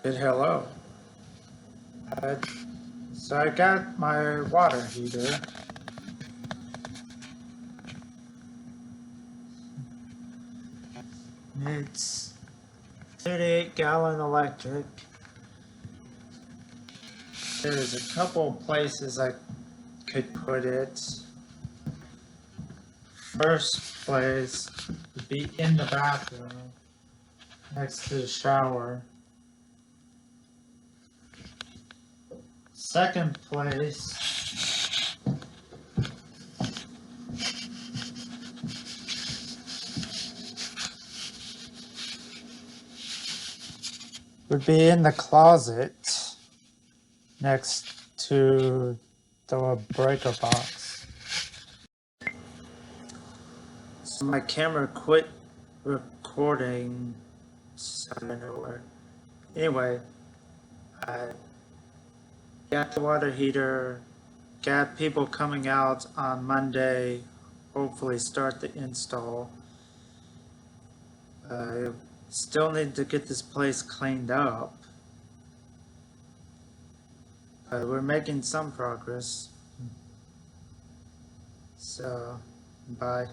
Good hello. Uh, so I got my water heater. It's 38-gallon electric. There's a couple places I could put it. First place would be in the bathroom, next to the shower. Second place would be in the closet next to the breaker box. So my camera quit recording out of nowhere. Anyway, I got the water heater, got people coming out on Monday, hopefully start the install. I still need to get this place cleaned up. We're making some progress. So, bye.